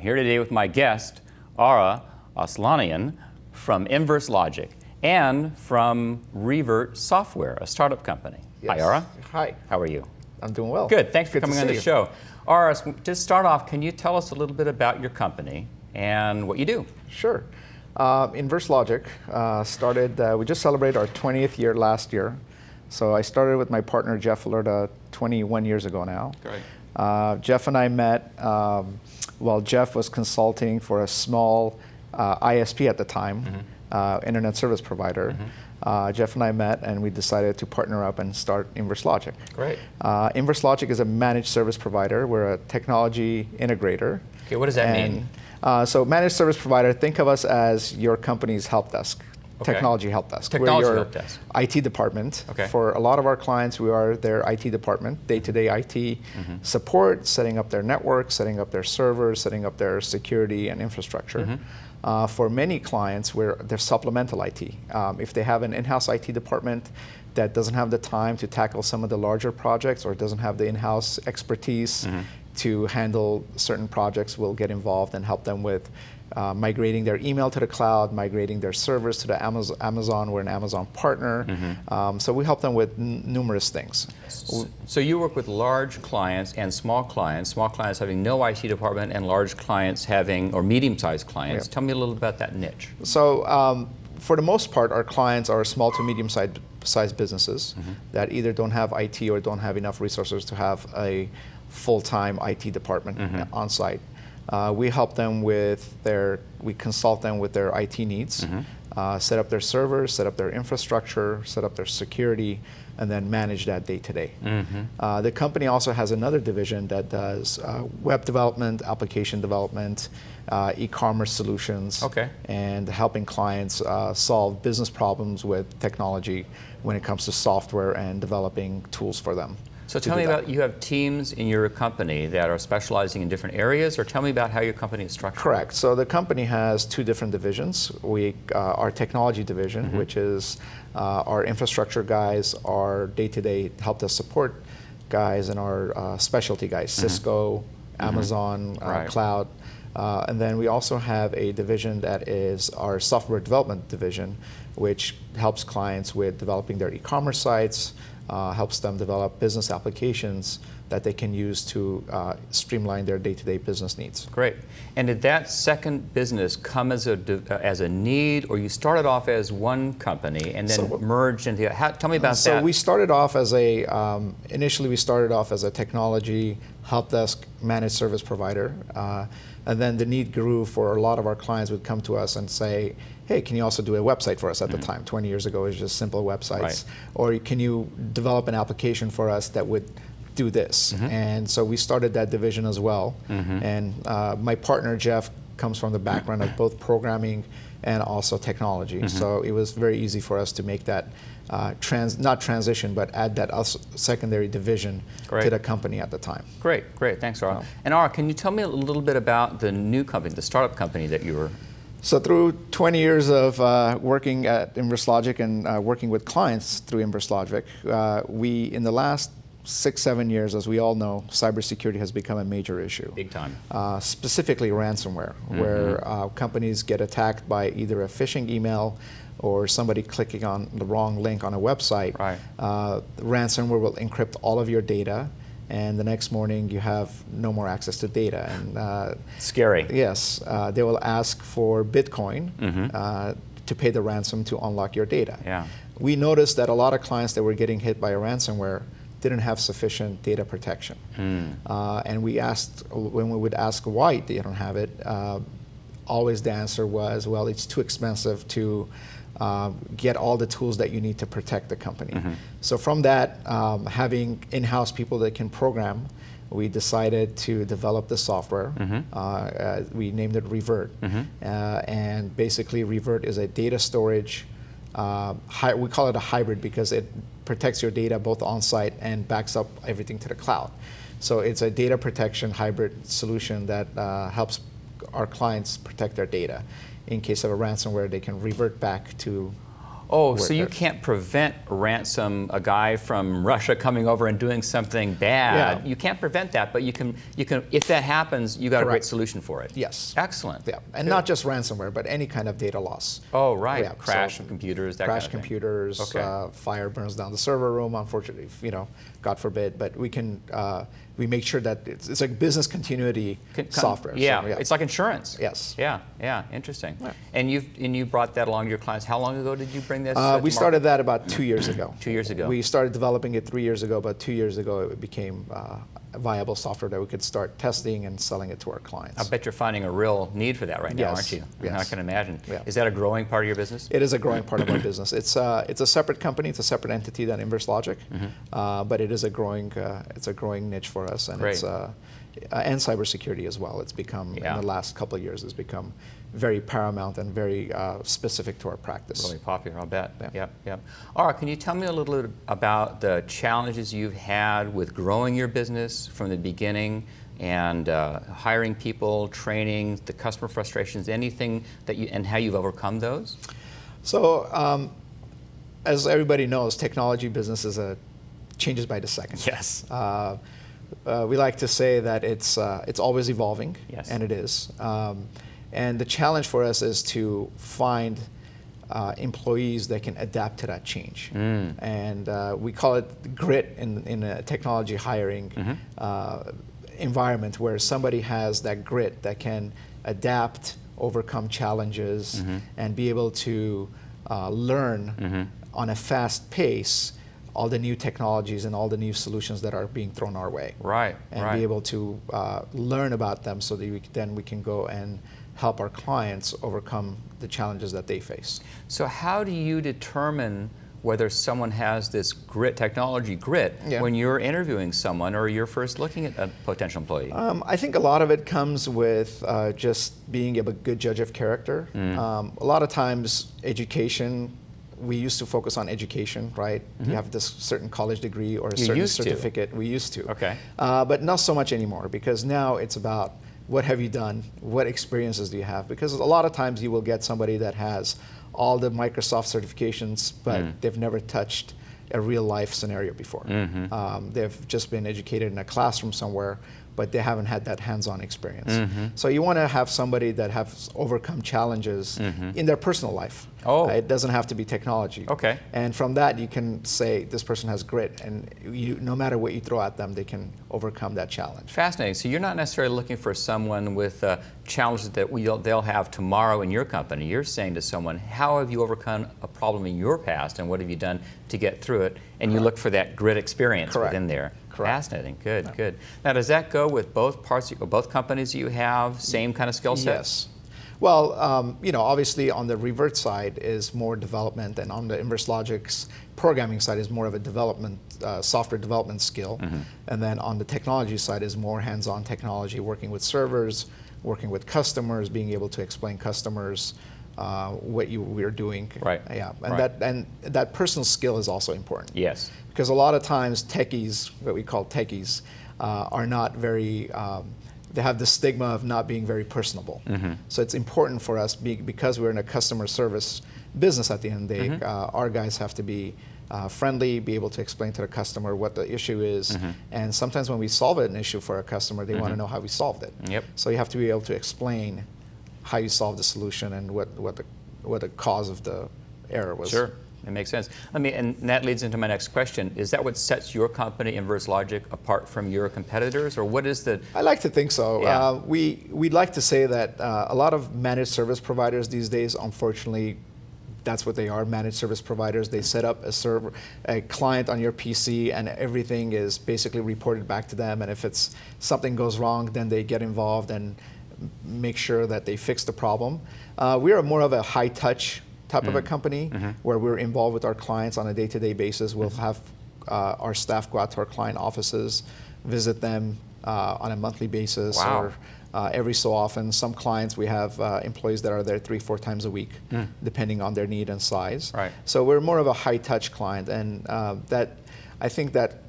here today with my guest, Ara Aslanian from Inverselogic and from Revert Software, a startup company. Yes. Hi, Ara. Hi. How are you? I'm doing well. Good. Thanks for coming on the you. show. Ara, to start off, can you tell us a little bit about your company and what you do? Sure. Inverselogic started, we just celebrated our 20th year last year. So I started with my partner, Jeff Alerta, 21 years ago now. Great. Jeff and I met while Jeff was consulting for a small ISP at the time, internet service provider. Jeff and I met and we decided to partner up and start Inverselogic. Great. Inverselogic is a managed service provider. We're a technology integrator. Okay, what does that mean? So managed service provider, think of us as your company's help desk. Okay. Technology help desk. Technology We're your help desk. IT department. Okay. For a lot of our clients, we are their IT department, day-to-day IT support, setting up their network, setting up their servers, setting up their security and infrastructure. For many clients, they're supplemental IT. If they have an in-house IT department that doesn't have the time to tackle some of the larger projects or doesn't have the in-house expertise to handle certain projects, we'll get involved and help them with migrating their email to the cloud, migrating their servers to the Amazon. We're an Amazon partner. So we help them with numerous things. So you work with large clients and small clients having no IT department and large clients having, or medium-sized clients. Yeah. Tell me a little bit about that niche. So for the most part, our clients are small to medium-sized businesses that either don't have IT or don't have enough resources to have a full-time IT department on site. We help them with we consult them with their IT needs, set up their servers, set up their infrastructure, set up their security, and then manage that day to day. The company also has another division that does web development, application development, e-commerce solutions, and helping clients solve business problems with technology when it comes to software and developing tools for them. So tell me about, you have teams in your company that are specializing in different areas, or tell me about how your company is structured. Correct. So the company has two different divisions. Our technology division, which is our infrastructure guys, our day-to-day help desk support guys, and our specialty guys, Cisco, Amazon, cloud. And then we also have a division that is our software development division, which helps clients with developing their e-commerce sites, helps them develop business applications that they can use to streamline their day-to-day business needs. Great. And did that second business come as a need, or you started off as one company and then merged into? Tell me about that. So we started off as initially we started off as a technology help desk managed service provider, and then the need grew for a lot of our clients would come to us and say, hey, can you also do a website for us at the time? 20 years ago, it was just simple websites. Or can you develop an application for us that would do this? And so we started that division as well. And my partner, Jeff, comes from the background of both programming and also technology. So it was very easy for us to make that, not transition, but add that secondary division to the company at the time. Great. Thanks, Ara. And Ara, can you tell me a little bit about the new company, the startup company that you were? So through 20 years of working at Inverselogic and working with clients through Inverselogic, in the last 6-7 years, as we all know, cybersecurity has become a major issue. Big time. Specifically ransomware, where companies get attacked by either a phishing email or somebody clicking on the wrong link on a website. Ransomware will encrypt all of your data, and the next morning you have no more access to data. And scary. Yes, they will ask for Bitcoin to pay the ransom to unlock your data. We noticed that a lot of clients that were getting hit by a ransomware didn't have sufficient data protection. And when we would ask why they don't have it, always the answer was, well, it's too expensive to get all the tools that you need to protect the company. So from that, having in-house people that can program, we decided to develop the software. We named it Revert. And basically Revert is a data storage, we call it a hybrid because it protects your data both on-site and backs up everything to the cloud. So it's a data protection hybrid solution that helps our clients protect their data. In case of a ransomware, they can revert back to Oh, so you can't prevent a guy from Russia coming over and doing something bad. Yeah. You can't prevent that, but you can. If that happens, you got a great solution for it. Yes. Excellent. Yeah, and not just ransomware, but any kind of data loss. Oh, right. Yeah. Crash of computers. That crash kind of computers. Okay. Fire burns down the server room. Unfortunately, God forbid. But we can. We make sure that it's like business continuity software. Yeah. So, yeah, It's like insurance. Yes. Yeah, interesting. Yeah. And you brought that along to your clients. How long ago did you bring this? We started that about 2 years ago. 2 years ago. We started developing it 3 years ago, but 2 years ago it became a viable software that we could start testing and selling it to our clients. I bet you're finding a real need for that right now, aren't you? Yes. I can imagine. Yeah. Is that a growing part of your business? It is a growing part of our business. It's a separate company. It's a separate entity than Inverselogic, but it is a growing niche for us, and it's and cybersecurity as well. It's become in the last couple of years has become very paramount and very specific to our practice. Really popular, I'll bet. Yep. Ara, can you tell me a little bit about the challenges you've had with growing your business from the beginning and hiring people, training, the customer frustrations, anything and how you've overcome those? So, as everybody knows, technology business changes by the second. Yes. We like to say that it's always evolving, yes. And it is. And the challenge for us is to find employees that can adapt to that change. And we call it grit in a technology hiring environment, where somebody has that grit that can adapt, overcome challenges, and be able to learn on a fast pace all the new technologies and all the new solutions that are being thrown our way. Right. And be able to learn about them so that then we can go and help our clients overcome the challenges that they face. So how do you determine whether someone has this technology grit, when you're interviewing someone or you're first looking at a potential employee? I think a lot of it comes with just being a good judge of character. A lot of times education, we used to focus on education, right? You have this certain college degree or a certain certificate. We used to. Okay. But not so much anymore, because now it's about what have you done? What experiences do you have? Because a lot of times you will get somebody that has all the Microsoft certifications, but they've never touched a real life scenario before. They've just been educated in a classroom somewhere, but they haven't had that hands-on experience. So you want to have somebody that has overcome challenges in their personal life. It doesn't have to be technology. Okay. And from that, you can say this person has grit, and no matter what you throw at them, they can overcome that challenge. Fascinating. So you're not necessarily looking for someone with challenges that they'll have tomorrow in your company. You're saying to someone, how have you overcome a problem in your past, and what have you done to get through it? And you look for that grit experience within there. Fascinating. Good. Now, does that go with both companies you have? Same kind of skill set? Yes. Well, obviously on the Revert side is more development, and on the Inverselogic's programming side is more of a development, software development skill. And then on the technology side is more hands-on technology, working with servers, working with customers, being able to explain customers what we're doing. Right. Yeah. And that personal skill is also important. Yes. Because a lot of times techies, what we call techies, are not very, they have the stigma of not being very personable. So it's important for us, because we're in a customer service business at the end of the day, our guys have to be friendly, be able to explain to the customer what the issue is. And sometimes when we solve an issue for a customer, they want to know how we solved it. So you have to be able to explain how you solve the solution and what the cause of the error was. Sure. It makes sense. And that leads into my next question. Is that what sets your company, Inverselogic, apart from your competitors, or what is the? I like to think so. Yeah. We'd like to say that a lot of managed service providers these days, unfortunately, that's what they are, managed service providers. They set up a client on your PC, and everything is basically reported back to them. And if something goes wrong, then they get involved and make sure that they fix the problem. We are more of a high-touch type of a company, where we're involved with our clients on a day-to-day basis. We'll have our staff go out to our client offices, visit them on a monthly basis, or every so often. Some clients, we have employees that are there 3-4 times a week, depending on their need and size. Right. So we're more of a high-touch client, and I think that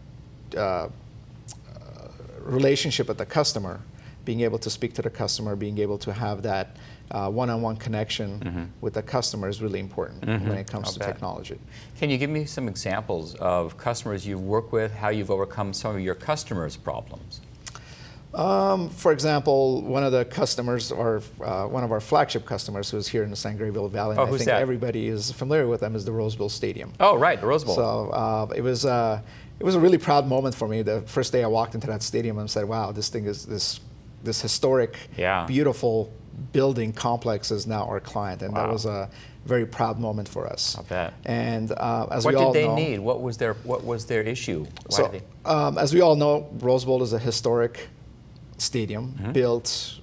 relationship with the customer being able to speak to the customer, being able to have that one-on-one connection with the customer is really important when it comes to technology. Can you give me some examples of customers you work with, how you've overcome some of your customers' problems? For example, one of the customers, or one of our flagship customers, who's here in the San Gabriel Valley, and I think everybody is familiar with them, is the Rose Bowl Stadium. Oh, right, the Rose Bowl. So it was a really proud moment for me. The first day I walked into that stadium and said, "Wow, this thing is this historic, beautiful building complex is now our client," and that was a very proud moment for us. I bet. And as what we all did they know, need? What was their issue? As we all know, Rose Bowl is a historic stadium built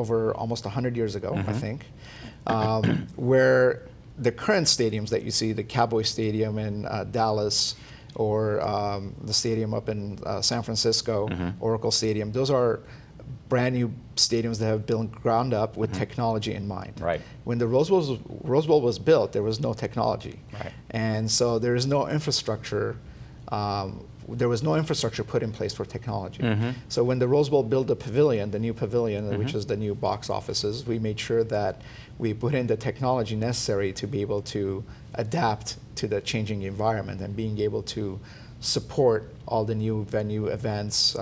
over almost 100 years ago, I think, where the current stadiums that you see, the Cowboy Stadium in Dallas, or the stadium up in San Francisco, Oracle Stadium, those are brand new stadiums that have built ground up with technology in mind. Right. When the Rose Bowl was built, there was no technology. Right. And so there is no infrastructure. There was no infrastructure put in place for technology. So when the Rose Bowl built the pavilion, the new pavilion, which is the new box offices, we made sure that we put in the technology necessary to be able to adapt to the changing environment and being able to support all the new venue events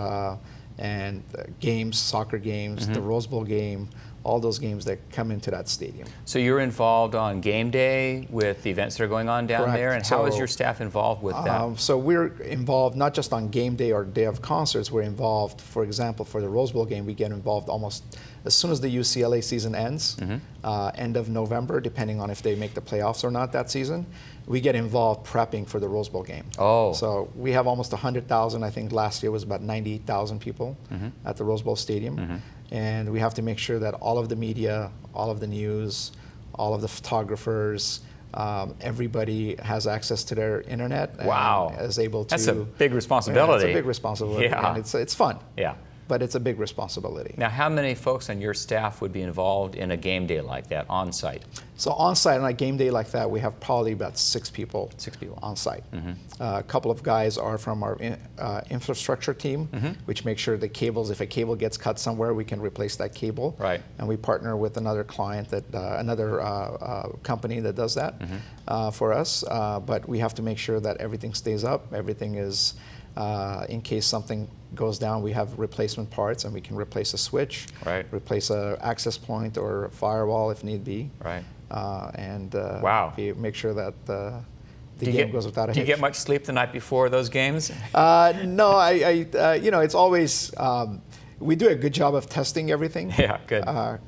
and games, soccer games, the Rose Bowl game, all those games that come into that stadium. So you're involved on game day with the events that are going on down there, and how is your staff involved with that? So we're involved not just on game day or day of concerts. We're involved, for example, for the Rose Bowl game, we get involved almost as soon as the UCLA season ends, end of November, depending on if they make the playoffs or not that season. We get involved prepping for the Rose Bowl game. Oh. So we have almost 100,000. I think last year was about 98,000 people at the Rose Bowl Stadium. And we have to make sure that all of the media, all of the news, all of the photographers, everybody has access to their internet. Wow. And is able to. That's a big responsibility. It's a big responsibility. Yeah. And it's fun. Yeah. But it's a big responsibility. Now, how many folks on your staff would be involved in a game day like that on site? So on site, on a game day like that, we have probably about 6 people. 6 people on site. A couple of guys are from our infrastructure team, which makes sure the cables, if a cable gets cut somewhere, we can replace that cable. Right. And we partner with another client, that another company that does that for us. But we have to make sure that everything stays up, everything is, in case something goes down, we have replacement parts, and we can replace a switch, replace an access point or a firewall if need be, and make sure that the game goes without a hitch. Do you get much sleep the night before those games? No, it's always, we do a good job of testing everything. Yeah, good.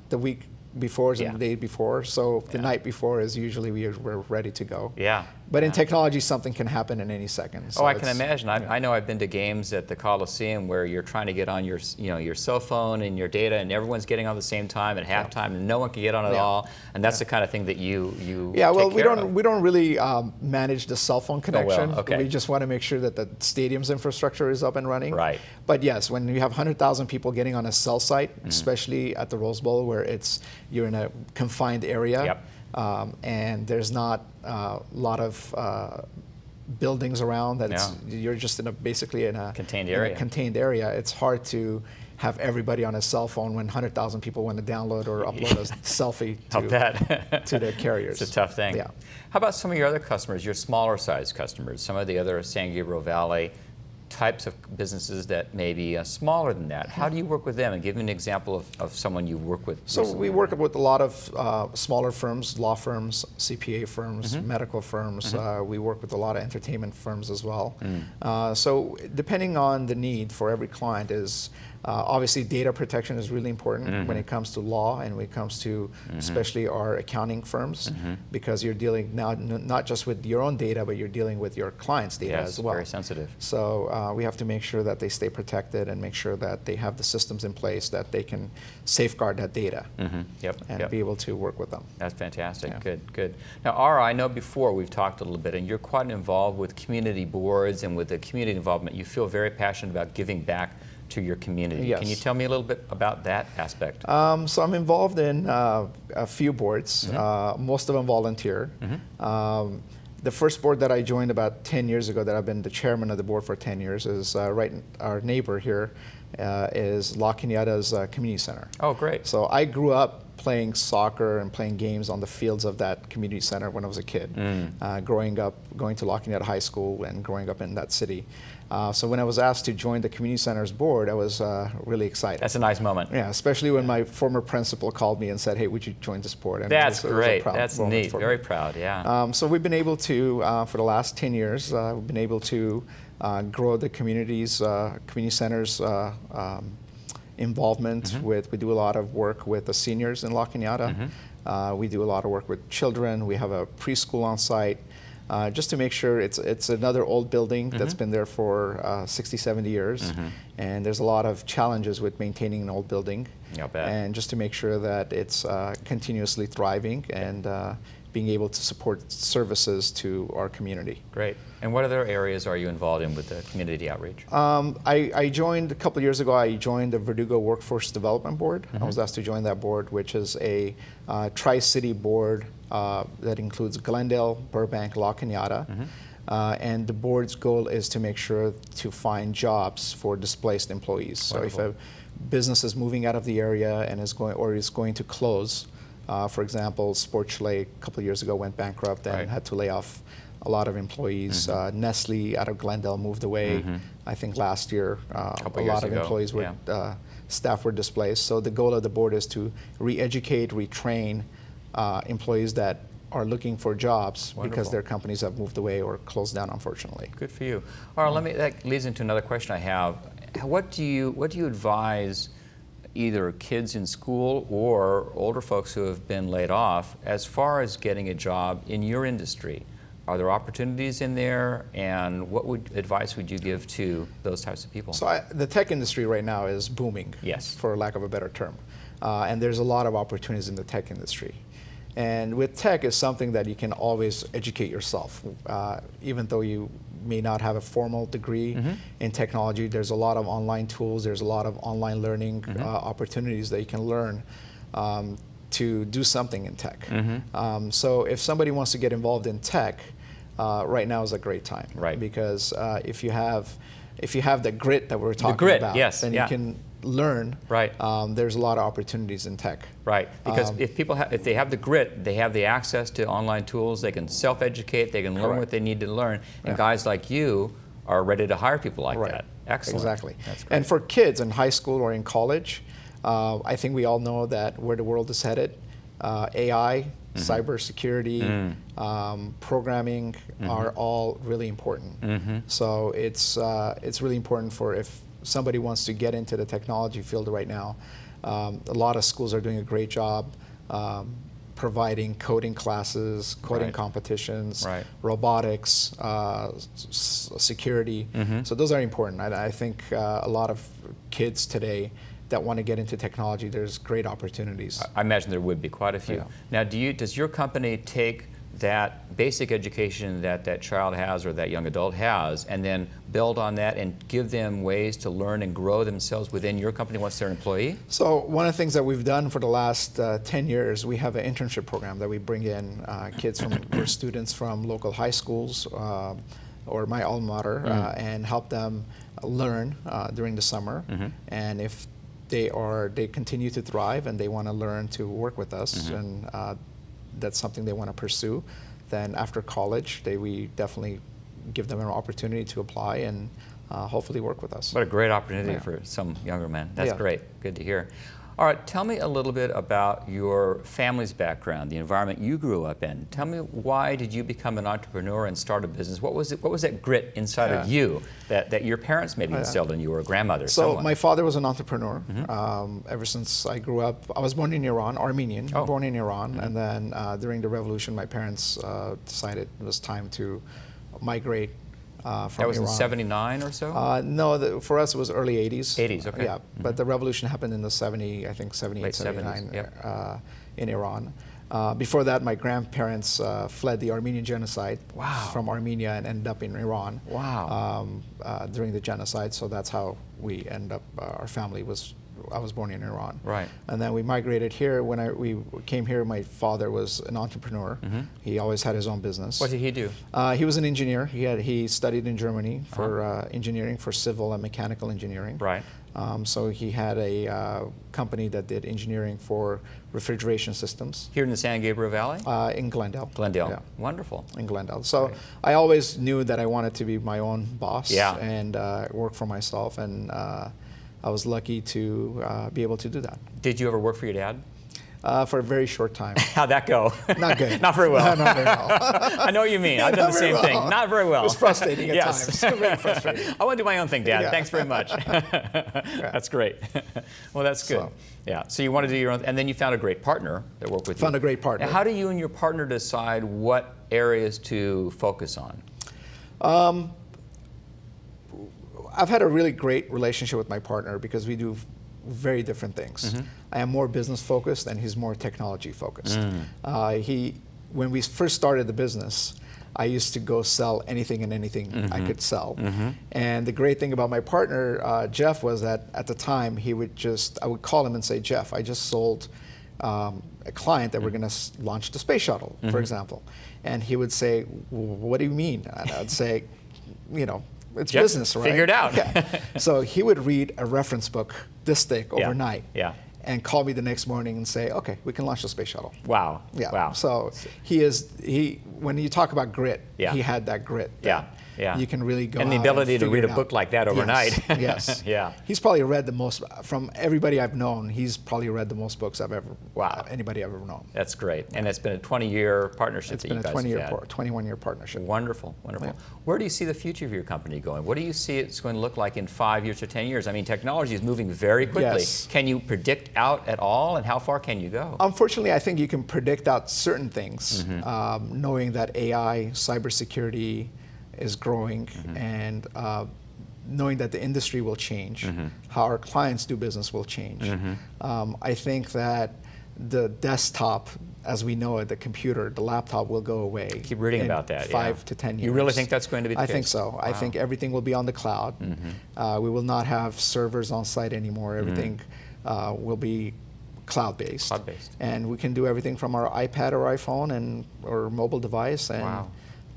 The week before and the day before, so the night before is usually we're ready to go. Yeah. But in technology, something can happen in any second. So I can imagine. I know I've been to games at the Coliseum where you're trying to get on your cell phone and your data, and everyone's getting on at the same time at halftime, and no one can get on at all. And that's the kind of thing that you we don't really manage the cell phone connection. We just want to make sure that the stadium's infrastructure is up and running. Right. But yes, when you have 100,000 people getting on a cell site, especially at the Rose Bowl, where you're in a confined area. And there's not a lot of buildings around. You're just basically in a contained area. It's hard to have everybody on a cell phone when 100,000 people want to download or upload a selfie to their carriers. It's a tough thing. Yeah. How about some of your other customers, your smaller size customers, some of the other San Gabriel Valley types of businesses that may be smaller than that? How do you work with them? And give me an example of someone you work with. So we work with a lot of smaller firms, law firms, CPA firms, medical firms. We work with a lot of entertainment firms as well. So depending on the need for every client is, obviously data protection is really important when it comes to law and when it comes to especially our accounting firms, because you're dealing now not just with your own data, but you're dealing with your client's data as well. Very sensitive. So we have to make sure that they stay protected and make sure that they have the systems in place that they can safeguard that data and be able to work with them. That's fantastic. Yeah. Good. Now, Ara, I know before we've talked a little bit, and you're quite involved with community boards and with the community involvement. You feel very passionate about giving back to your community. Yes. Can you tell me a little bit about that aspect? So I'm involved in a few boards, most of them volunteer. The first board that I joined about 10 years ago, that I've been the chairman of the board for 10 years, is our neighbor here is La Cañada's community center. Oh, great. So I grew up playing soccer and playing games on the fields of that community center when I was a kid, growing up, going to La Cañada High School and growing up in that city. So when I was asked to join the community center's board, I was really excited. That's a nice moment. Yeah, especially when my former principal called me and said, hey, would you join this board? And That's great. That's neat. Very proud, yeah. So we've been able to, for the last 10 years, we've been able to grow the community center's involvement with, we do a lot of work with the seniors in La Cañada. We do a lot of work with children. We have a preschool on site. Just to make sure it's another old building that's been there for 60, 70 years. And there's a lot of challenges with maintaining an old building. And just to make sure that it's continuously thriving and being able to support services to our community. Great. And what other areas are you involved in with the community outreach? I joined, a couple of years ago, I joined the Verdugo Workforce Development Board. I was asked to join that board, which is a tri-city board that includes Glendale, Burbank, La Cañada. And the board's goal is to make sure to find jobs for displaced employees. Wonderful. So if a business is moving out of the area and is going to close, for example, Sport Chalet a couple of years ago went bankrupt and had to lay off a lot of employees. Nestle out of Glendale moved away. I think last year, a lot of employees were, staff were displaced. So the goal of the board is to re-educate, retrain employees that are looking for jobs because their companies have moved away or closed down, unfortunately. Good for you. All right, that leads into another question I have. What do you advise either kids in school or older folks who have been laid off as far as getting a job in your industry? Are there opportunities in there, and what advice would you give to those types of people? So the tech industry right now is booming, for lack of a better term. And there's a lot of opportunities in the tech industry. And with tech, is something that you can always educate yourself. Even though you may not have a formal degree in technology, there's a lot of online tools, there's a lot of online learning opportunities that you can learn to do something in tech. So if somebody wants to get involved in tech, right now is a great time. Because if you have the grit that we're talking about, then you can learn. There's a lot of opportunities in tech. Because if they have the grit, they have the access to online tools, they can self-educate, they can learn what they need to learn, and guys like you are ready to hire people like that. Excellent. Exactly. That's great. And for kids in high school or in college, I think we all know that where the world is headed, AI, cybersecurity, programming are all really important. So it's really important for if somebody wants to get into the technology field right now. A lot of schools are doing a great job providing coding classes, coding competitions, robotics, security. So those are important. I think a lot of kids today that want to get into technology, there's great opportunities. I imagine there would be quite a few. Now, does your company take that basic education that that child has or that young adult has and then build on that and give them ways to learn and grow themselves within your company once they're an employee? So one of the things that we've done for the last 10 years, we have an internship program that we bring in kids or students from local high schools or my alma mater and help them learn during the summer. And if they continue to thrive and they want to learn to work with us, and that's something they want to pursue, then after college, we definitely give them an opportunity to apply and hopefully work with us. What a great opportunity for some younger men. That's great. Good to hear. All right, tell me a little bit about your family's background, the environment you grew up in. Tell me, why did you become an entrepreneur and start a business? What was that grit inside of you that your parents maybe instilled in you, or a grandmother? So my father was an entrepreneur. Ever since I grew up, I was born in Iran, Armenian, born in Iran, and then during the revolution, my parents decided it was time to migrate from Iran. That was in 79 or so? No, for us it was early 80s. 80s, okay. Yeah, but the revolution happened in the 78, 79 in Iran. Before that, my grandparents fled the Armenian genocide from Armenia and ended up in Iran during the genocide. So that's how we end up, our family was I was born in Iran. Right. And then we migrated here. When we came here, my father was an entrepreneur. He always had his own business. What did he do? He was an engineer. He studied in Germany for engineering, for civil and mechanical engineering. Right. So he had a company that did engineering for refrigeration systems. Here in the San Gabriel Valley? In Glendale. Glendale. Yeah. Wonderful. In Glendale. So Great. I always knew that I wanted to be my own boss Yeah. and work for myself, and I was lucky to be able to do that. Did you ever work for your dad? For a very short time. How'd that go? Not good. Not very well. No, not very well. I know what you mean. I've done the same thing. Not very well. It was frustrating at Yes. times. Very frustrating. I want to do my own thing, Dad. Yeah. Thanks very much. That's great. Well, that's good. So. Yeah. So you want to do your own, and then you found a great partner that worked with you. Found a great partner. Now, how do you and your partner decide what areas to focus on? I've had a really great relationship with my partner because we do very different things. I am more business focused and he's more technology focused. When we first started the business, I used to go sell anything and anything I could sell. And the great thing about my partner, Jeff, was that at the time I would call him and say, Jeff, I just sold a client that we're going to launch the space shuttle, for example. And he would say, what do you mean? And I'd say, it's Jeff, business, right? Figure it out. Yeah. So he would read a reference book this thick overnight. Yeah. And call me the next morning and say, okay, we can launch the space shuttle. Wow. Yeah. Wow. So when you talk about grit, he had that grit. Yeah. Yeah. You can really go and the out ability and to read a figure it book out. like that overnight. Yes. Yeah. He's probably read the most, from everybody I've known, he's probably read the most books I've ever, anybody I've ever known. That's great. And it's been a 20-year partnership It's that been you a guys 21-year partnership. Wonderful, wonderful. Yeah. Where do you see the future of your company going? What do you see it's going to look like in 5 years or 10 years? I mean, technology is moving very quickly. Yes. Can you predict out at all, and how far can you go? Unfortunately, I think you can predict out certain things, knowing that AI, cybersecurity is growing, and knowing that the industry will change, how our clients do business will change. I think that the desktop, as we know it, the computer, the laptop will go away. Keep reading about that. 5 to 10 years. You really think that's going to be the case? I think so. Wow. I think everything will be on the cloud. We will not have servers on site anymore. Everything will be cloud-based. Cloud-based. And we can do everything from our iPad or iPhone or mobile device. And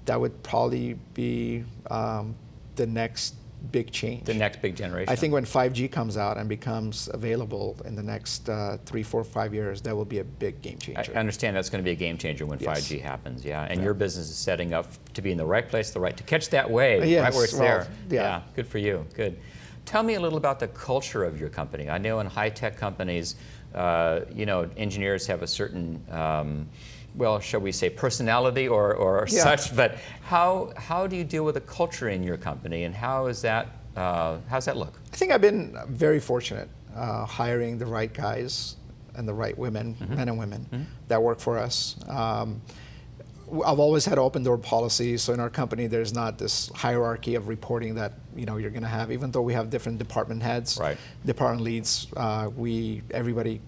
that would probably be the next big change. The next big generation. I think when 5G comes out and becomes available in the next 3, 4, 5 years, that will be a big game changer. I understand that's going to be a game changer when 5G happens, and your business is setting up to be in the right place, to catch that wave, right where it's there. Yeah, good for you, good. Tell me a little about the culture of your company. I know in high-tech companies, engineers have a certain well, shall we say, personality or such, but how do you deal with the culture in your company, and how's that look? I think I've been very fortunate hiring the right guys and the right women, men and women, that work for us. I've always had open door policies, so in our company there's not this hierarchy of reporting that you're going to have, even though we have different department heads, department leads. Everybody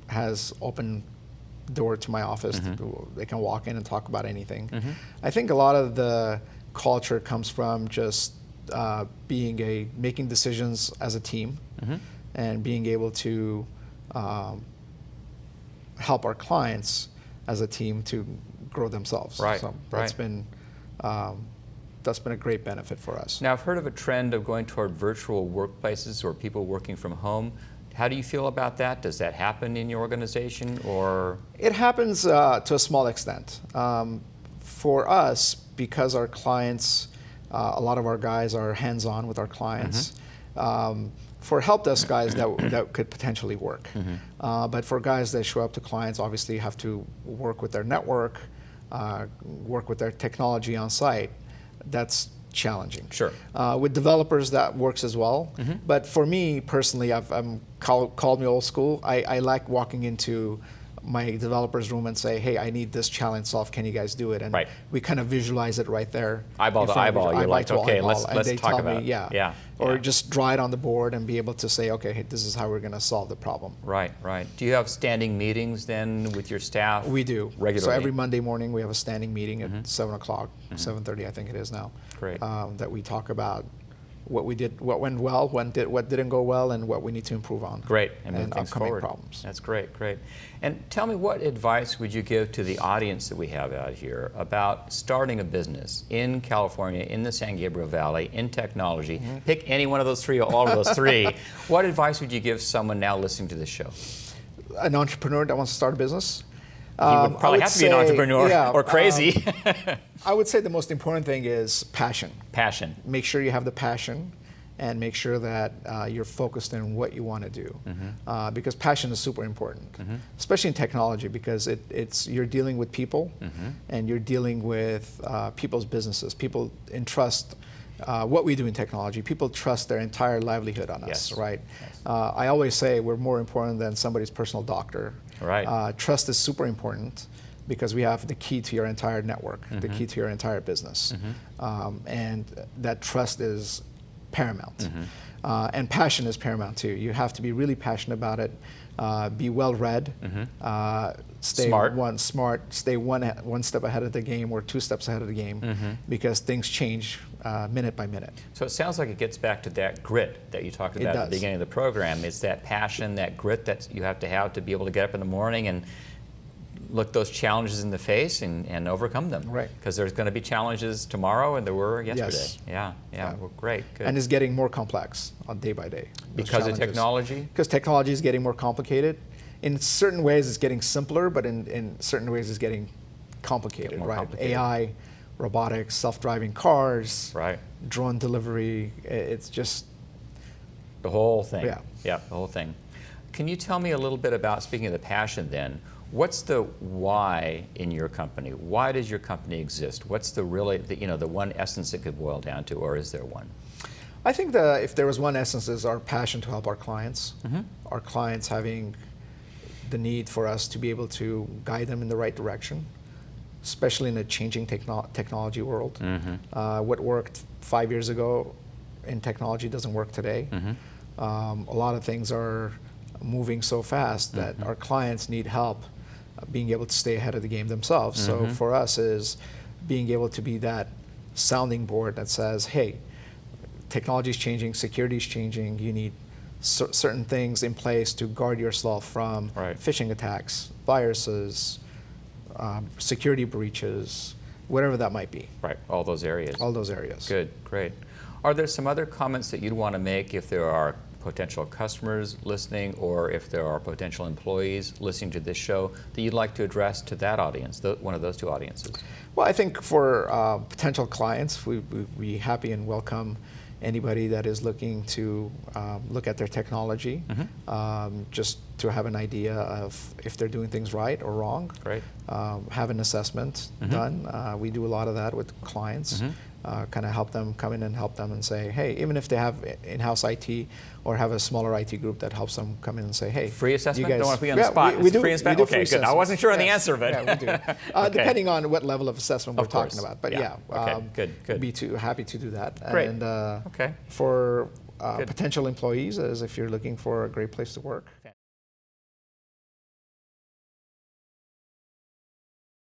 has open door to my office. They can walk in and talk about anything. I think a lot of the culture comes from just making decisions as a team, and being able to help our clients as a team to grow themselves. So that's been a great benefit for us. Now, I've heard of a trend of going toward virtual workplaces or people working from home. How do you feel about that? Does that happen in your organization, or? It happens to a small extent. For us, because our clients, a lot of our guys are hands-on with our clients. For help desk guys, that could potentially work. But for guys that show up to clients, obviously have to work with their network, work with their technology on site. That's challenging. Sure. With developers, that works as well. But for me personally, called me old school. I like walking into my developer's room and say, hey, I need this challenge solved. Can you guys do it? And we kind of visualize it right there. Eyeball to eyeball. You're like, okay, let's talk about it. Or just draw it on the board and be able to say, okay, hey, this is how we're going to solve the problem. Right. Do you have standing meetings then with your staff? We do. Regularly? So every Monday morning we have a standing meeting at 7 o'clock, 7:30 I think it is now. Great. That we talk about what we did, what went well, what didn't go well, and what we need to improve on. Great, and move things upcoming forward. Problems. That's great, great. And tell me, what advice would you give to the audience that we have out here about starting a business in California, in the San Gabriel Valley, in technology? Pick any one of those three or all of those three. What advice would you give someone now listening to this show? An entrepreneur that wants to start a business? He would probably have to be an entrepreneur or crazy. I would say the most important thing is passion. Passion. Make sure you have the passion, and make sure that you're focused on what you want to do. Because passion is super important, especially in technology, because you're dealing with people, and you're dealing with people's businesses. People entrust what we do in technology. People trust their entire livelihood on us, right? Yes. I always say we're more important than somebody's personal doctor. Right. Trust is super important, because we have the key to your entire network, the key to your entire business. And that trust is paramount. And passion is paramount too. You have to be really passionate about it, be well-read, stay smart, stay one step ahead of the game or 2 steps ahead of the game, because things change minute by minute. So it sounds like it gets back to that grit that you talked about at the beginning of the program. It's that passion, that grit that you have to be able to get up in the morning and look those challenges in the face and overcome them. Right. Because there's going to be challenges tomorrow, and there were yesterday. Yes. Yeah. Well, great. Good. And it's getting more complex day by day. Because of technology? Because technology is getting more complicated. In certain ways, it's getting simpler, but in certain ways, it's getting complicated. Right. Complicated. AI, robotics, self-driving cars, right. Drone delivery. It's just the whole thing. Yeah, the whole thing. Can you tell me a little bit about, speaking of the passion then, what's the why in your company? Why does your company exist? What's the one essence it could boil down to, or is there one? I think that if there was one essence, is our passion to help our clients. Our clients having the need for us to be able to guide them in the right direction, especially in a changing technology world. What worked 5 years ago in technology doesn't work today. A lot of things are moving so fast that our clients need help being able to stay ahead of the game themselves. So for us is being able to be that sounding board that says, hey, technology is changing, security is changing, you need certain things in place to guard yourself from phishing attacks, viruses, security breaches, whatever that might be. Right, all those areas. All those areas. Good, great. Are there some other comments that you'd want to make if there are potential customers listening, or if there are potential employees listening to this show that you'd like to address to that audience, one of those two audiences? Well, I think for potential clients, we'd be happy and welcome anybody that is looking to look at their technology, just to have an idea of if they're doing things right or wrong. Great. Have an assessment done. We do a lot of that with clients. Kind of help them, come in and help them and say, hey, even if they have in-house IT or have a smaller IT group that helps them come in and say, hey. Free assessment? You guys, Don't want to be on the spot. We do, free assessment. Okay, good. I wasn't sure on the answer, but. Yeah, we do. Okay. Depending on what level of assessment we're talking about. But okay, good. Be happy to do that. Great. And okay. for potential employees, as if you're looking for a great place to work.